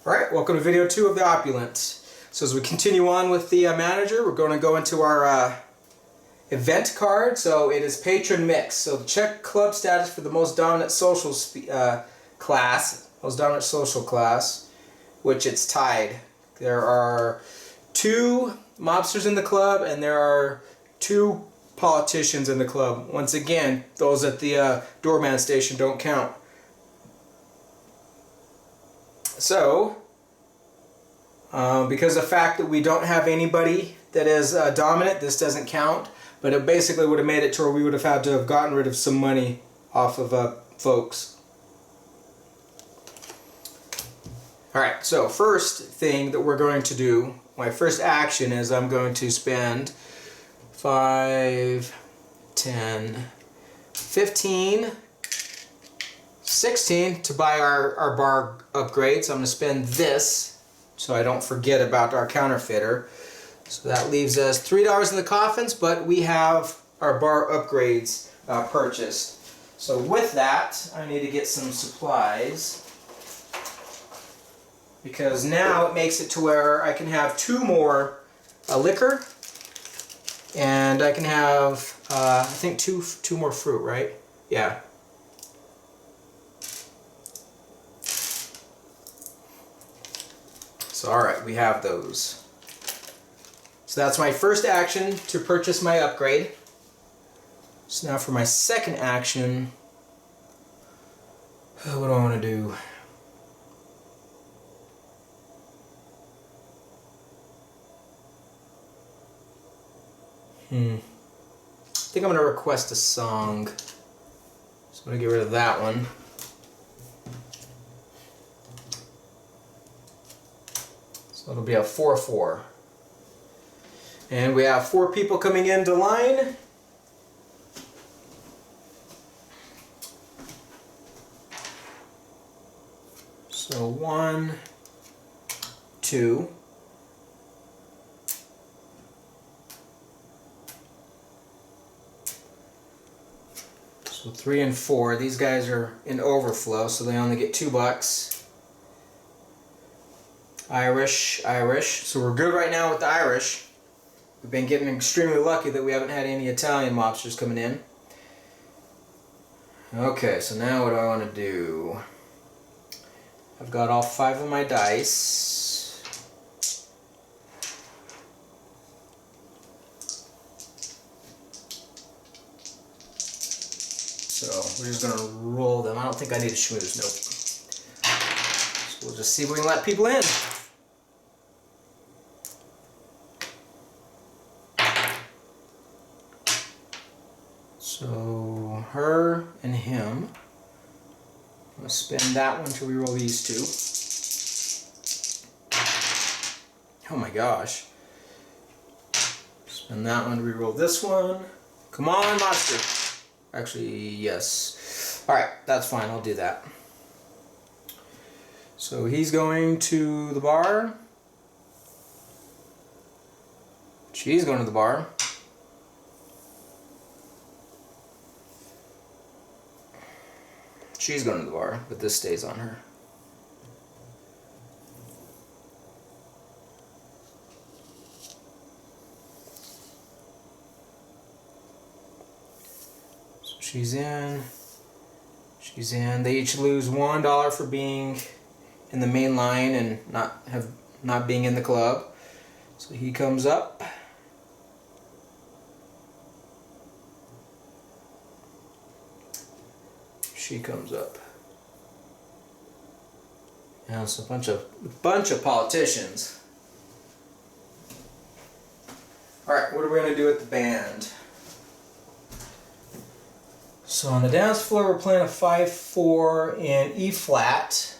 Alright, welcome to video 2 of the Opulent. So as we continue on with the manager, we're going to go into our event card. So it is patron mix. So check club status for the most dominant social class, which it's tied. There are 2 mobsters in the club and there are 2 politicians in the club. Once again, those at the doorman station don't count. So, because of the fact that we don't have anybody that is dominant, this doesn't count. But it basically would have made it to where we would have had to have gotten rid of some money off of folks. Alright, so first thing that we're going to do, my first action is I'm going to spend 5, 10, 15, 16 to buy our bar upgrades. I'm going to spend this so I don't forget about our counterfeiter. So that leaves us $3 in the coffins, but we have our bar upgrades purchased. So with that, I need to get some supplies, because now it makes it to where I can have 2 more liquor, and I can have I think two more fruit, right? Yeah. So alright, we have those. So that's my first action to purchase my upgrade. So now for my second action, what do I want to do? I think I'm going to request a song. So I'm going to get rid of that one. So it'll be a 4-4. And we have 4 people coming into line. So 1, 2. So 3 and 4. These guys are in overflow, so they only get $2. Irish. So we're good right now with the Irish. We've been getting extremely lucky that we haven't had any Italian mobsters coming in. Okay, so now what do I want to do? I've got all 5 of my dice. So we're just going to roll them. I don't think I need a schmooze, nope. So we'll just see if we can let people in. So, her and him. I'm going to spend that one to reroll these 2. Oh my gosh. Spend that one to reroll this one. Come on, monster. Actually, yes. Alright, that's fine. I'll do that. So he's going to the bar. She's going to the bar. She's going to the bar, but this stays on her. So she's in. She's in. They each lose $1 for being in the main line and not being in the club. So he comes up. She comes up. Yeah, it's a bunch of politicians. Alright, what are we going to do with the band? So on the dance floor we're playing a 5-4 in E flat.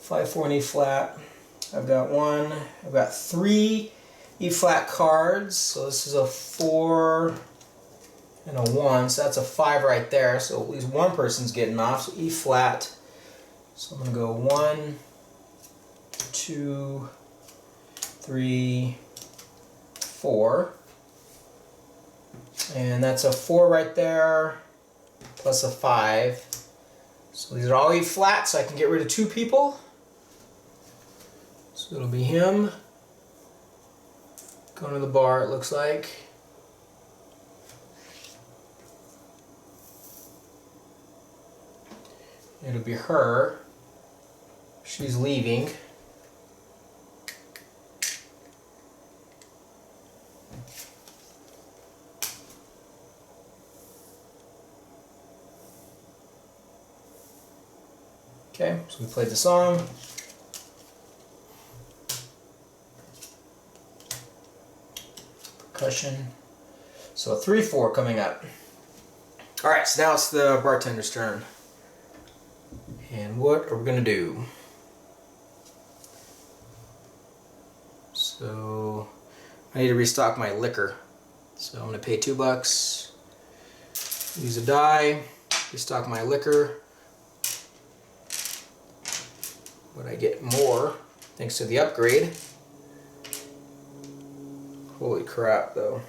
5-4 in E flat. I've got 3 E flat cards. So this is a 4 and a 1, so that's a 5 right there, so at least one person's getting off, so E flat. So I'm going to go 1, 2, 3, 4. And that's a 4 right there, plus a 5. So these are all E flat, so I can get rid of 2 people. So it'll be him going to the bar, it looks like. It'll be her. She's leaving. Okay, so we played the song. Percussion. So 3/4 coming up. Alright, so now it's the bartender's turn. And what are we going to do? So I need to restock my liquor. So I'm going to pay $2. Use a die. Restock my liquor. But I get more thanks to the upgrade. Holy crap, though.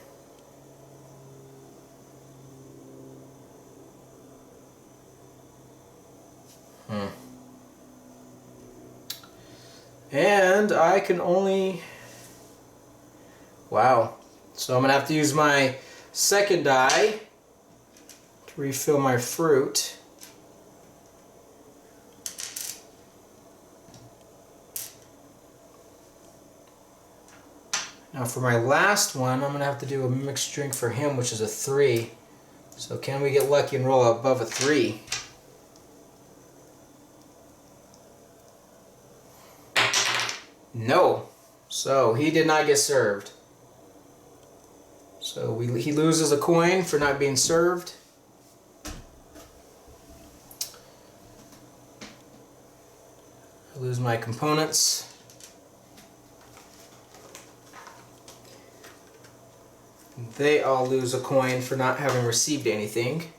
And I can only... Wow. So I'm going to have to use my second die to refill my fruit. Now for my last one, I'm going to have to do a mixed drink for him, which is a 3. So can we get lucky and roll above a 3? No. So he did not get served. So he loses a coin for not being served. I lose my components. They all lose a coin for not having received anything.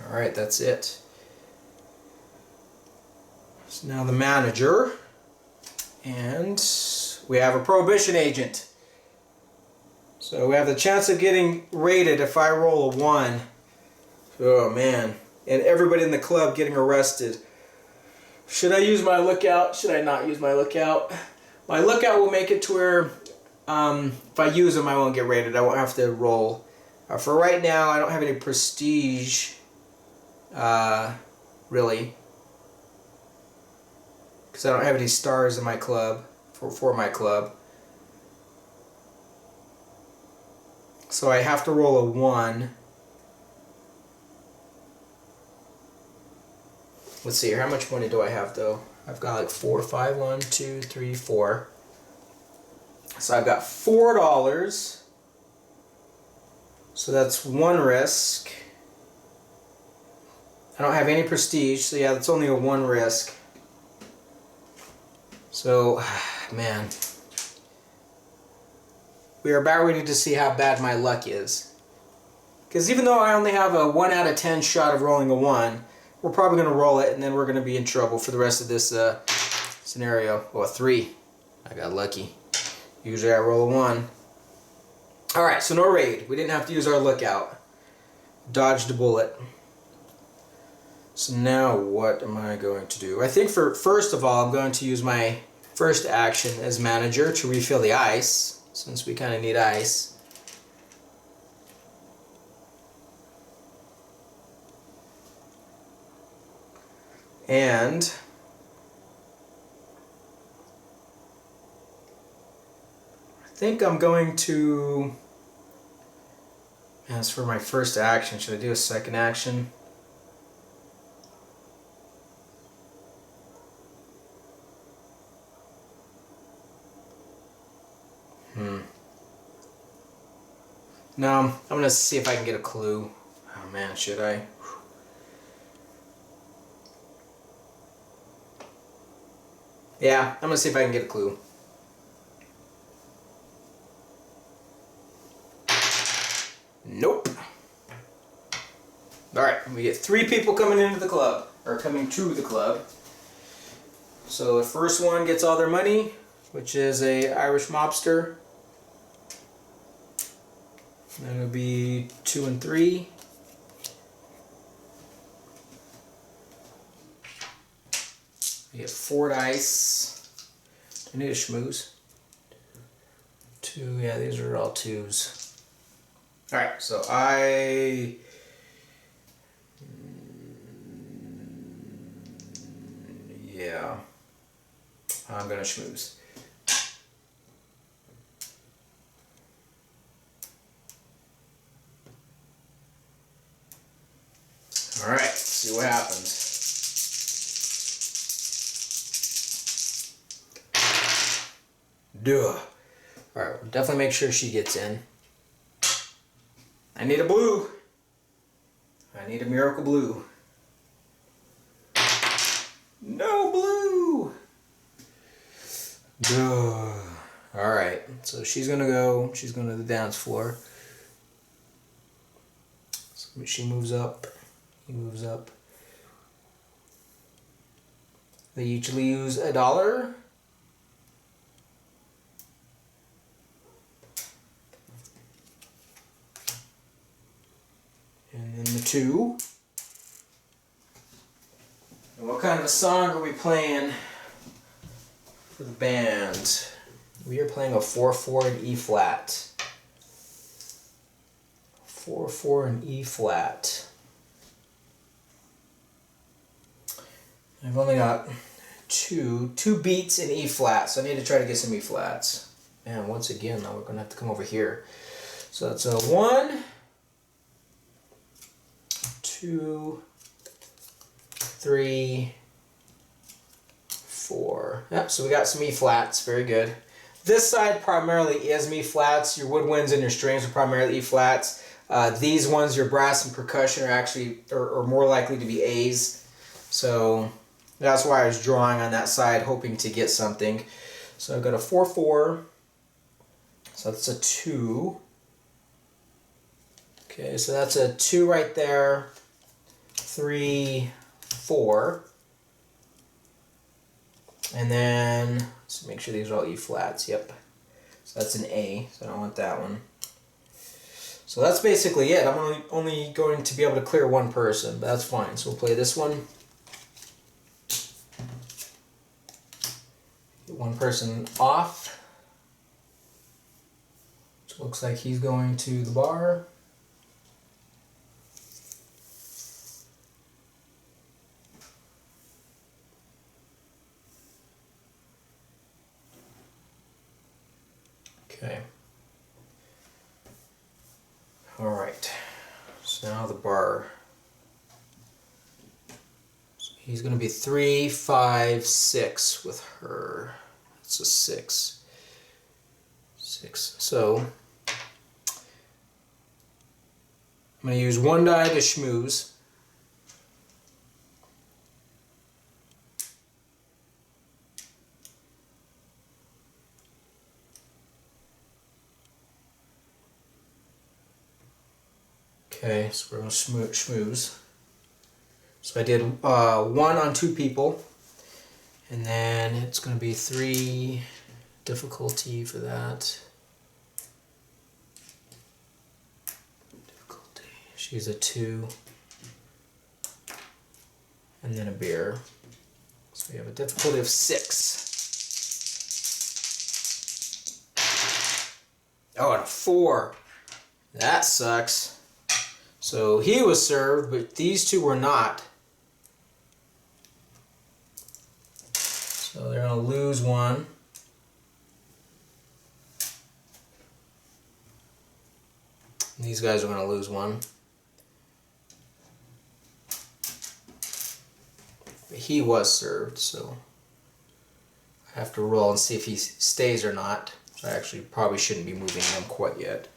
Alright, that's it. So now the manager. And we have a Prohibition Agent. So we have the chance of getting raided if I roll a 1. Oh man. And everybody in the club getting arrested. Should I use my lookout? Should I not use my lookout? My lookout will make it to where if I use them I won't get raided. I won't have to roll. For right now I don't have any prestige really, because I don't have any stars in my club for my club. So I have to roll a 1. Let's see here, how much money do I have though? I've got like 4, 5, 1, 2, 3, 4. So I've got $4. So that's 1 risk. I don't have any prestige, so yeah, that's only a 1 risk. So, man. We are about ready to see how bad my luck is. Because even though I only have a 1 out of 10 shot of rolling a 1, we're probably going to roll it and then we're going to be in trouble for the rest of this scenario. Oh, a 3. I got lucky. Usually I roll a 1. Alright, so no raid. We didn't have to use our lookout. Dodged a bullet. So now what am I going to do? I think first of all I'm going to use my first action as manager to refill the ice, since we kind of need ice. And I think I'm going to, as for my first action, should I do a second action? No, I'm going to see if I can get a clue. Oh man, should I? Yeah, I'm going to see if I can get a clue. Nope. Alright, we get 3 people coming into the club, or coming to the club. So the first one gets all their money, which is a Irish mobster. Then it'll be 2 and 3. You get 4 dice. I need a schmooze. 2, yeah, these are all 2s. Alright, so yeah, I'm gonna schmooze. Alright, see what happens. Duh. Alright, we'll definitely make sure she gets in. I need a blue. I need a miracle blue. No blue! Duh. Alright, so she's gonna go to the dance floor. So she moves up. He moves up. They usually use $1. And then the 2. And what kind of a song are we playing for the band? We are playing a 4/4 in E flat. 4/4 in E flat. I've only got two beats in E flat, so I need to try to get some E flats. And once again, now we're going to have to come over here. So that's a 1, 2, 3, 4. Yep, so we got some E flats. Very good. This side primarily is E flats. Your woodwinds and your strings are primarily E flats. These ones, your brass and percussion, are more likely to be A's. So that's why I was drawing on that side, hoping to get something. So I've got a 4/4. So that's a 2. Okay, so that's a 2 right there. 3, 4. And then, let's make sure these are all E flats. Yep. So that's an A, so I don't want that one. So that's basically it. I'm only going to be able to clear one person, but that's fine. So we'll play this one. Get one person off. Which looks like he's going to the bar. Okay. All right. So now the bar. So he's going to be 3, 5, 6 with her. That's a 6. 6. So I'm going to use 1 die to schmooze. Okay, so we're going to schmooze. So I did 1 on 2 people, and then it's going to be 3 difficulty for that. Difficulty. She's a 2, and then a beer. So we have a difficulty of 6. Oh, and a 4. That sucks. So he was served, but these 2 were not. So they're going to lose 1. And these guys are going to lose 1. But he was served, so I have to roll and see if he stays or not. So I actually probably shouldn't be moving him quite yet.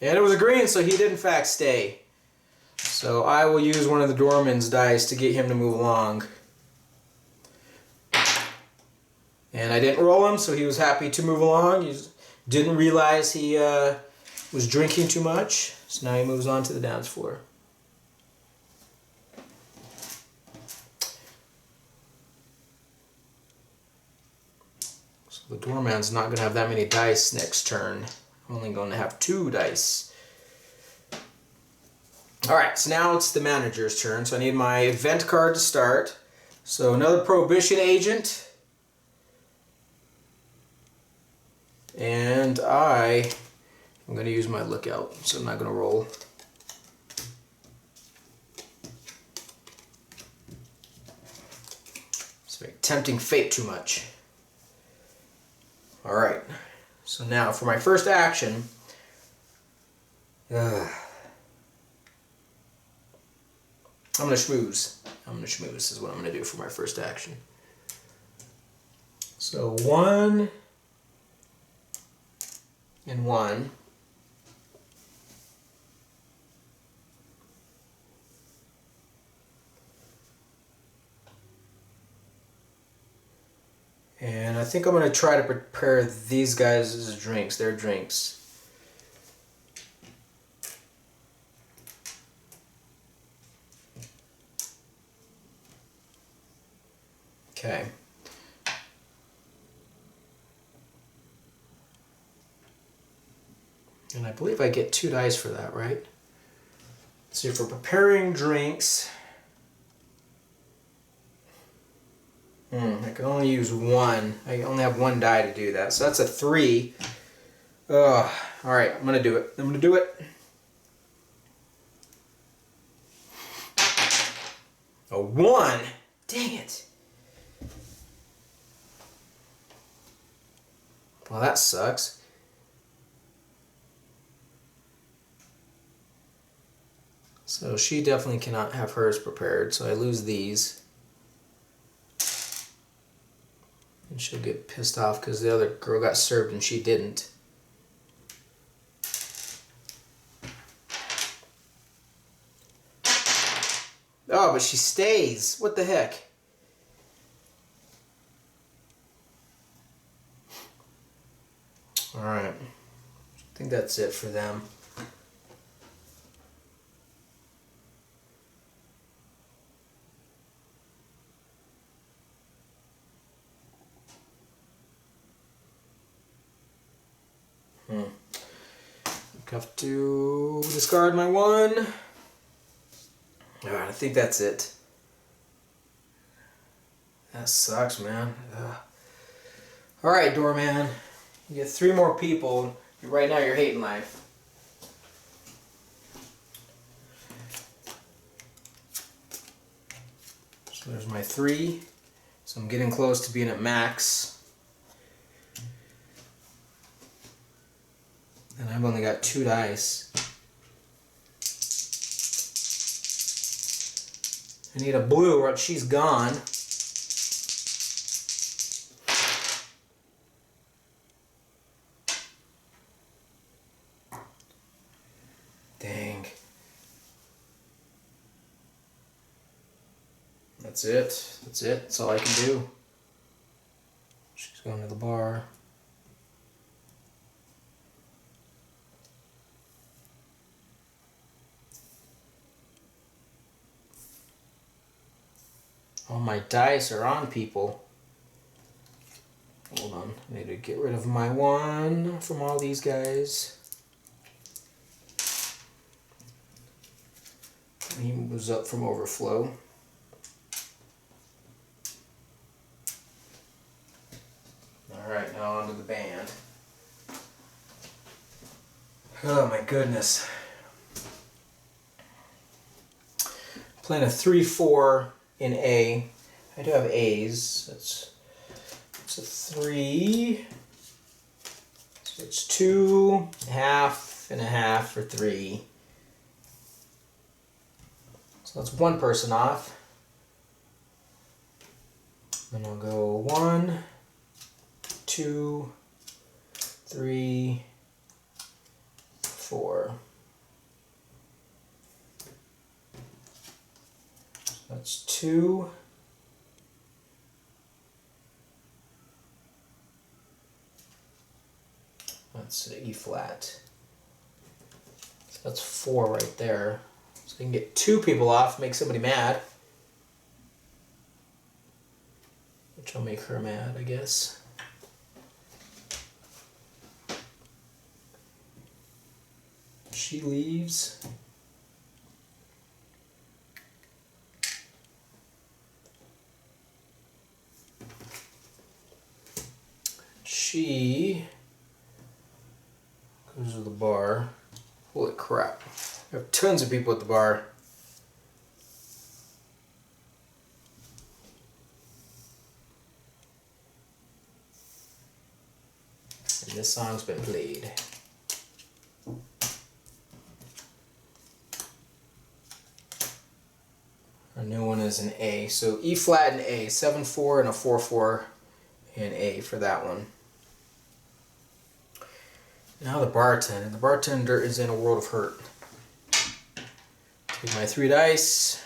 And it was a green, so he did in fact stay. So I will use one of the doorman's dice to get him to move along. And I didn't roll him, so he was happy to move along. He didn't realize he was drinking too much. So now he moves on to the dance floor. So the doorman's not going to have that many dice next turn. I'm only going to have 2 dice. Alright, so now it's the manager's turn. So I need my event card to start. So another Prohibition Agent. And I'm going to use my Lookout, so I'm not going to roll. It's very tempting fate too much. Alright, so now for my first action, I'm going to schmooze. Is what I'm going to do for my first action. So 1 and 1. And I think I'm going to try to prepare these guys as drinks, their drinks. Okay. And I believe I get 2 dice for that, right? So if we're preparing drinks, I can only use 1. I only have 1 die to do that. So that's a 3. Ugh. Alright, I'm going to do it. A 1! Dang it. Well, that sucks. So she definitely cannot have hers prepared, so I lose these. And she'll get pissed off because the other girl got served and she didn't. Oh, but she stays. What the heck? Alright. I think that's it for them. I have to discard my 1. Alright, I think that's it. That sucks, man. Alright, doorman. You get 3 more people. Right now you're hating life. So there's my 3. So I'm getting close to being at max. And I've only got 2 dice. I need a blue or she's gone. Dang. That's it. That's all I can do. She's going to the bar. All my dice are on people. Hold on, I need to get rid of my 1 from all these guys. He moves up from overflow. Alright, now on to the band. Oh my goodness. Playing a 3-4 in A. I do have A's. It's a 3. So it's 2, half, and a half for 3. So that's 1 person off. Then I'll go 1, 2, 3, 4. That's 2. That's E flat. So that's 4 right there. So I can get 2 people off, make somebody mad. Which will make her mad, I guess. She leaves. she goes to the bar. Holy crap. I have tons of people at the bar. And this song's been played. Our new one is an A. So E flat and A. 7/4 and a 4/4 and A for that one. Now the bartender. The bartender is in a world of hurt. Take my 3 dice.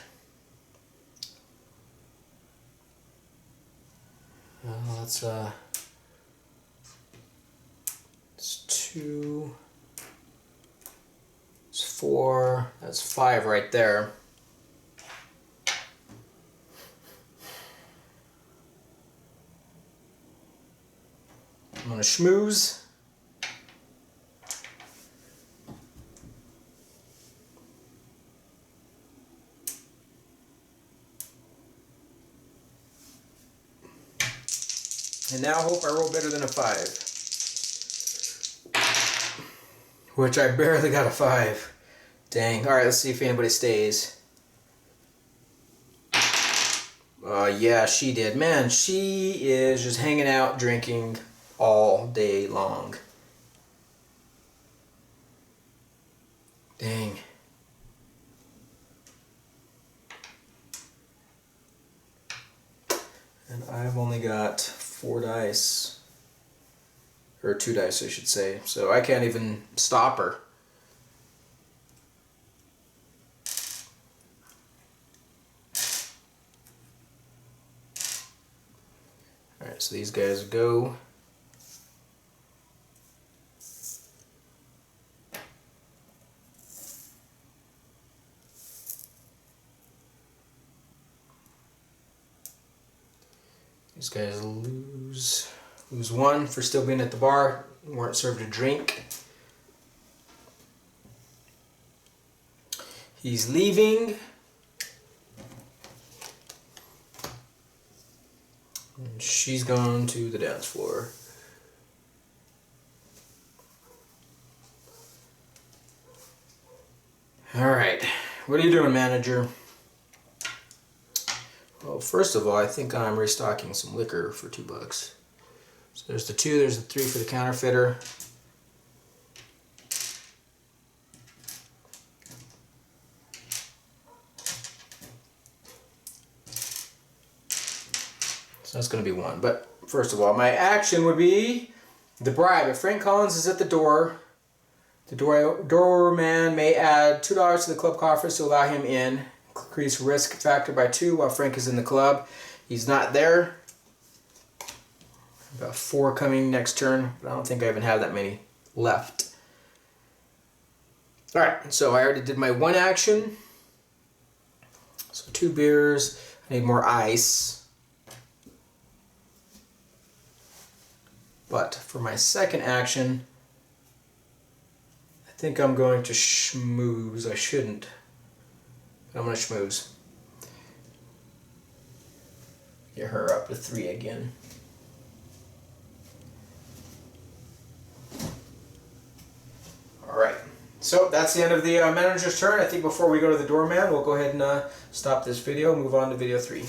It's 2. It's 4. That's 5 right there. I'm gonna schmooze. And now hope I roll better than a 5. Which I barely got a 5. Dang. Alright, let's see if anybody stays. Yeah, she did. Man, she is just hanging out, drinking all day long. Dang. And I've only got 4 dice. Or 2 dice, I should say. So I can't even stop her. Alright, so these guys go. These guys lose 1 for still being at the bar, weren't served a drink. He's leaving. And she's gone to the dance floor. Alright, what are you doing, manager? Well, first of all, I think I'm restocking some liquor for $2. So there's the 2, there's the 3 for the counterfeiter. So that's going to be 1. But first of all, my action would be the bribe. If Frank Collins is at the door, the doorman may add $2 to the club coffers to allow him in. Increase risk factor by 2 while Frank is in the club. He's not there. About 4 coming next turn, but I don't think I even have that many left. Alright, so I already did my 1 action. So 2 beers. I need more ice. But for my second action, I think I'm going to schmooze. I shouldn't. I'm going to schmooze. Get her up to 3 again. Alright, so that's the end of the manager's turn. I think before we go to the doorman, we'll go ahead and stop this video and move on to video 3.